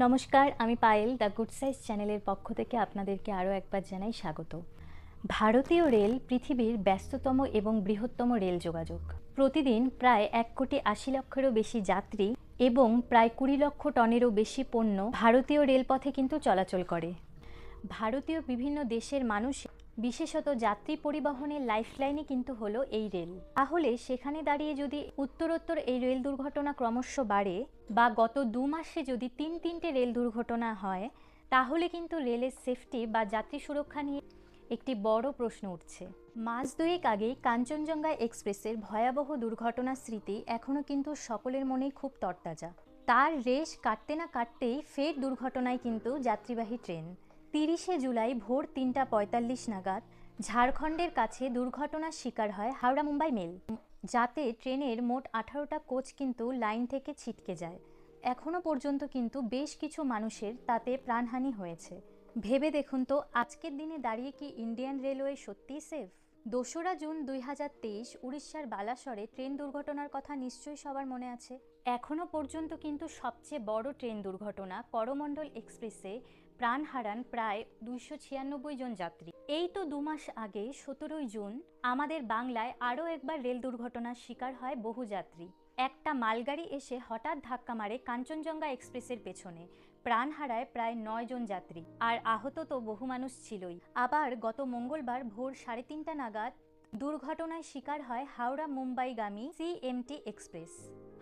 নমস্কার, আমি Payel the good size চ্যানেলের পক্ষ থেকে আপনাদেরকে আরও একবার জানাই স্বাগত। ভারতীয় রেল পৃথিবীর ব্যস্ততম এবং বৃহত্তম রেল যোগাযোগ। প্রতিদিন প্রায় 1,80,00,000-এরও বেশি যাত্রী এবং প্রায় 20 লক্ষ টনেরও বেশি পণ্য ভারতীয় রেলপথে কিন্তু চলাচল করে। ভারতীয় বিভিন্ন দেশের মানুষ বিশেষত যাত্রী পরিবহনের লাইফলাইনই কিন্তু হলো এই রেল। তাহলে সেখানে দাঁড়িয়ে যদি উত্তরোত্তর এই রেল দুর্ঘটনা ক্রমশ বাড়ে বা গত 2 মাসে যদি তিনটে রেল দুর্ঘটনা হয়, তাহলে কিন্তু রেলের সেফটি বা যাত্রী সুরক্ষা নিয়ে একটি বড় প্রশ্ন উঠছে। মাস দুয়েক আগেই কাঞ্চনজঙ্ঘা এক্সপ্রেসের ভয়াবহ দুর্ঘটনার স্মৃতি এখনও কিন্তু সকলের মনেই খুব তরতাজা। তার রেশ কাটতে না কাটতেই ফের দুর্ঘটনায় কিন্তু যাত্রীবাহী ট্রেন। 30শে জুলাই ভোর 3:45 নাগাদ ঝাড়খণ্ডের কাছে দুর্ঘটনার শিকার হয় হাওড়া মুম্বাই মেল, যাতে ট্রেনের মোট 18টা কোচ কিন্তু লাইন থেকে ছিটকে যায়। এখনও পর্যন্ত কিন্তু বেশ কিছু মানুষের তাতে প্রাণহানি হয়েছে। ভেবে দেখুন তো, আজকের দিনে দাঁড়িয়ে কি ইন্ডিয়ান রেলওয়ে সত্যিই সেফ? 2রা জুন 2023 উড়িষ্যার বালাসরে ট্রেন দুর্ঘটনার কথা নিশ্চয়ই সবার মনে আছে। এখনও পর্যন্ত কিন্তু সবচেয়ে বড় ট্রেন দুর্ঘটনা করমণ্ডল এক্সপ্রেসে প্রাণ হারান প্রায় 296 জন যাত্রী। এই তো 2 মাস আগে 17ই জুন আমাদের বাংলায় আরও একবার রেল দুর্ঘটনার শিকার হয় বহু যাত্রী। একটা মালগাড়ি এসে হঠাৎ ধাক্কা মারে কাঞ্চনজঙ্ঘা এক্সপ্রেসের পেছনে, প্রাণ হারায় প্রায় 9 জন যাত্রী, আর আহত তো বহু মানুষ ছিলই। আবার গত মঙ্গলবার ভোর 3:30 নাগাদ দুর্ঘটনায় শিকার হয় হাওড়া মুম্বাইগামী CMT এক্সপ্রেস।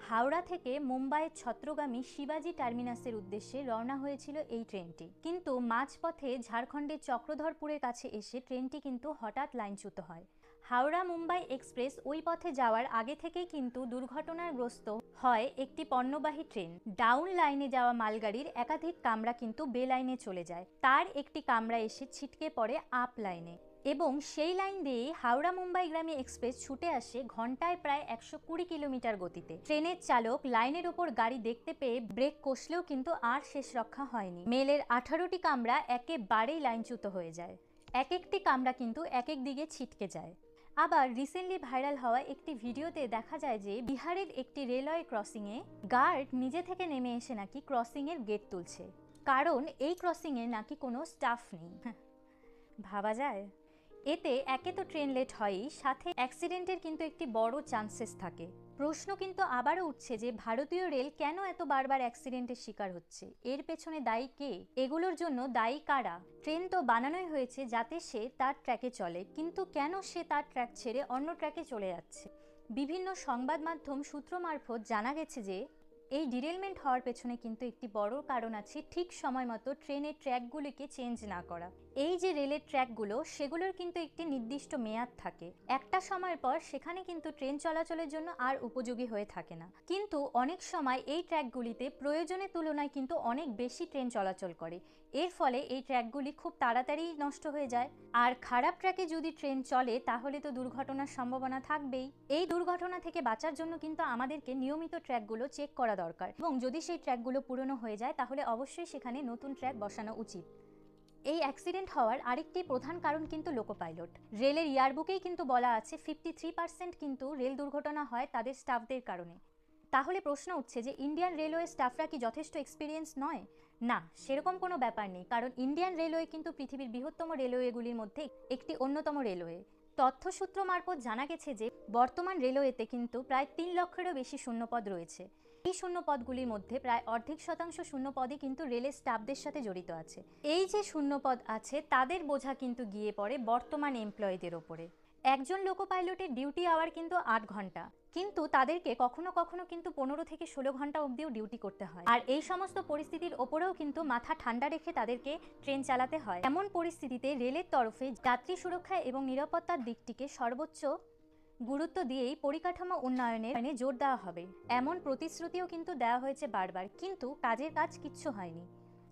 হাওড়া থেকে মুম্বাইয়ের ছত্রগামী শিবাজি টার্মিনাসের উদ্দেশ্যে রওনা হয়েছিল এই ট্রেনটি, কিন্তু মাঝপথে ঝাড়খণ্ডের চক্রধরপুরের কাছে এসে ট্রেনটি কিন্তু হঠাৎ লাইনচ্যুত হয়। হাওড়া মুম্বাই এক্সপ্রেস ওই পথে যাওয়ার আগে থেকেই কিন্তু দুর্ঘটনাগ্রস্ত হয় একটি পণ্যবাহী ট্রেন। ডাউন লাইনে যাওয়া মালগাড়ির একাধিক কামরা কিন্তু বে লাইনে চলে যায়, তার একটি কামরা এসে ছিটকে পড়ে আপ লাইনে, এবং সেই লাইন দিয়ে হাওড়া মুম্বাইগামী এক্সপ্রেস ছুটে আসে ঘন্টায় প্রায় 120 কিলোমিটার গতিতে। ট্রেনের চালক লাইনের ওপর গাড়ি দেখতে পেয়ে ব্রেক কষলেও কিন্তু আর শেষ রক্ষা হয়নি। মেলের 18টি কামরা একেবারেই লাইনচ্যুত হয়ে যায়। এক একটি কামরা কিন্তু এক এক দিকে ছিটকে যায়। আবার রিসেন্টলি ভাইরাল হওয়া একটি ভিডিওতে দেখা যায় যে বিহারের একটি রেলওয়ে ক্রসিংয়ে গার্ড নিজে থেকে নেমে এসে নাকি ক্রসিংয়ের গেট তুলছে, কারণ এই ক্রসিংয়ে নাকি কোনো স্টাফ নেই। ভাবা যায়? এতে একে তো ট্রেন লেট হয়ই, সাথে অ্যাক্সিডেন্টের কিন্তু একটি বড় চান্সেস থাকে। প্রশ্ন কিন্তু আবারও উঠছে যে ভারতীয় রেল কেন এত বারবার অ্যাক্সিডেন্টের শিকার হচ্ছে? এর পেছনে দায়ী কে? এগুলোর জন্য দায়ী কারা? ট্রেন তো বানানোই হয়েছে যাতে সে তার ট্র্যাকে চলে, কিন্তু কেন সে তার ট্র্যাক ছেড়ে অন্য ট্র্যাকে চলে যাচ্ছে? বিভিন্ন সংবাদ মাধ্যম সূত্র মারফত জানা গেছে যে এই ডিরেলমেন্ট হওয়ার পেছনে কিন্তু একটি বড় কারণ আছে ঠিক সময় মতো ট্রেনের ট্র্যাকগুলিকে চেঞ্জ না করা। এই যে রেলের ট্র্যাকগুলো, সেগুলোর কিন্তু একটি নির্দিষ্ট মেয়াদ থাকে। একটা সময়ের পর সেখানে কিন্তু ট্রেন চলাচলের জন্য আর উপযোগী হয়ে থাকে না। কিন্তু অনেক সময় এই ট্র্যাকগুলিতে প্রয়োজনের তুলনায় কিন্তু অনেক বেশি ট্রেন চলাচল করে। এর ফলে এই ট্র্যাকগুলি খুব তাড়াতাড়ি নষ্ট হয়ে যায়। আর খারাপ ট্র্যাকে যদি ট্রেন চলে তাহলে তো দুর্ঘটনার সম্ভাবনা থাকবেই। এই দুর্ঘটনা থেকে বাঁচার জন্য কিন্তু আমাদেরকে নিয়মিত ট্র্যাকগুলো চেক করা দরকার, এবং যদি সেই ট্র্যাকগুলো পুরনো হয়ে যায় তাহলে অবশ্যই সেখানে নতুন ট্র্যাক বসানো উচিত। এই অ্যাক্সিডেন্ট হওয়ার আরেকটি প্রধান কারণ কিন্তু লোকো পাইলট। রেলের ইয়ারবুকেই কিন্তু বলা আছে 53% কিন্তু রেল দুর্ঘটনা হয় তাদের স্টাফদের কারণে। তাহলে প্রশ্ন উঠছে যে ইন্ডিয়ান রেলওয়ে স্টাফরা কি যথেষ্ট এক্সপিরিয়েন্স নয়? না, সেরকম কোনো ব্যাপার নেই, কারণ ইন্ডিয়ান রেলওয়ে কিন্তু পৃথিবীর বৃহত্তম রেলওয়েগুলির মধ্যে একটি অন্যতম রেলওয়ে। তথ্যসূত্র মারফত জানা গেছে যে বর্তমান রেলওয়েতে কিন্তু প্রায় 3 লক্ষেরও বেশি শূন্যপদ রয়েছে। এই শূন্যপদগুলির মধ্যে প্রায় অর্ধেক শতাংশ শূন্যপদই কিন্তু রেলের স্টাফদের সাথে জড়িত আছে। এই যে শূন্যপদ আছে তাদের বোঝা কিন্তু গিয়ে পড়ে বর্তমান এমপ্লয়ীদের ওপরে। একজন লোকো পাইলটের ডিউটি আওয়ার কিন্তু 8 ঘন্টা, কিন্তু তাদেরকে কখনো কখনো কিন্তু 15 থেকে 16 ঘন্টা অবধিও ডিউটি করতে হয়। আর এই সমস্ত পরিস্থিতির ওপরেও কিন্তু মাথা ঠান্ডা রেখে তাদেরকে ট্রেন চালাতে হয়। এমন পরিস্থিতিতে রেলের তরফে যাত্রী সুরক্ষা এবং নিরাপত্তার দিকটিকে সর্বোচ্চ গুরুত্ব দিয়েই পরিকাঠামো উন্নয়নে জোর দেওয়া হবে, এমন প্রতিশ্রুতিও কিন্তু দেওয়া হয়েছে বারবার, কিন্তু কাজের কাজ কিচ্ছু হয়নি।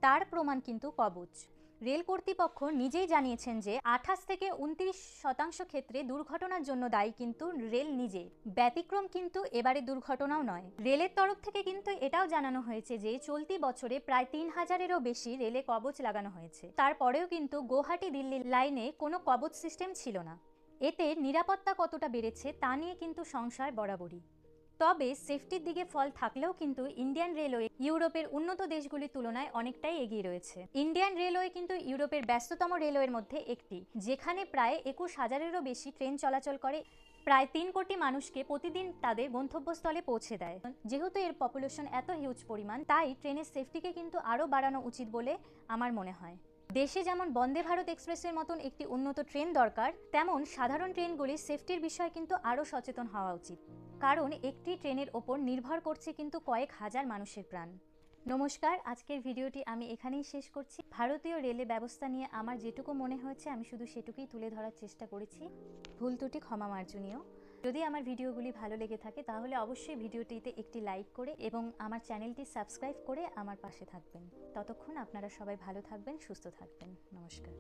তার প্রমাণ কিন্তু কবচ। রেল কর্তৃপক্ষ নিজেই জানিয়েছেন যে 28 থেকে 29% ক্ষেত্রে দুর্ঘটনার জন্য দায়ী কিন্তু রেল নিজে। ব্যতিক্রম কিন্তু এবারে দুর্ঘটনাও নয়। রেলের তরফ থেকে কিন্তু এটাও জানানো হয়েছে যে চলতি বছরে প্রায় 3000-এরও বেশি রেলে কবচ লাগানো হয়েছে। তারপরেও কিন্তু গুয়াহাটি দিল্লি লাইনে কোনো কবচ সিস্টেম ছিল না। এতে নিরাপত্তা কতটা বেড়েছে তা নিয়ে কিন্তু সংশয় বরাবরই। তবে সেফটির দিকে ফল থাকলেও কিন্তু ইন্ডিয়ান রেলওয়ে ইউরোপের উন্নত দেশগুলির তুলনায় অনেকটাই এগিয়ে রয়েছে। ইন্ডিয়ান রেলওয়ে কিন্তু ইউরোপের ব্যস্ততম রেলওয়ের মধ্যে একটি, যেখানে প্রায় 21,000-এরও বেশি ট্রেন চলাচল করে, প্রায় 3 কোটি মানুষকে প্রতিদিন তাদের গন্তব্যস্থলে পৌঁছে দেয়। যেহেতু এর পপুলেশন এত হিউজ পরিমাণ, তাই ট্রেনের সেফটিকে কিন্তু আরও বাড়ানো উচিত বলে আমার মনে হয়। দেশে যেমন বন্দে ভারত এক্সপ্রেসের মতন একটি উন্নত ট্রেন দরকার, তেমন সাধারণ ট্রেনগুলির সেফটির বিষয়ে কিন্তু আরও সচেতন হওয়া উচিত, কারণ একটি ট্রেনের ওপর নির্ভর করছে কিন্তু কয়েক হাজার মানুষের প্রাণ। নমস্কার, আজকের ভিডিওটি আমি এখানেই শেষ করছি। ভারতীয় রেলে ব্যবস্থা নিয়ে আমার যেটুকু মনে হয়েছে আমি শুধু সেটুকুই তুলে ধরার চেষ্টা করেছি। ভুল ত্রুটি ক্ষমা মার্জনীয়। যদি আমার ভিডিওগুলি ভালো লেগে থাকে তাহলে অবশ্যই ভিডিওটিতে একটি লাইক করে এবং আমার চ্যানেলটি সাবস্ক্রাইব করে আমার পাশে থাকবেন। ততক্ষণ আপনারা সবাই ভালো থাকবেন, সুস্থ থাকবেন। নমস্কার।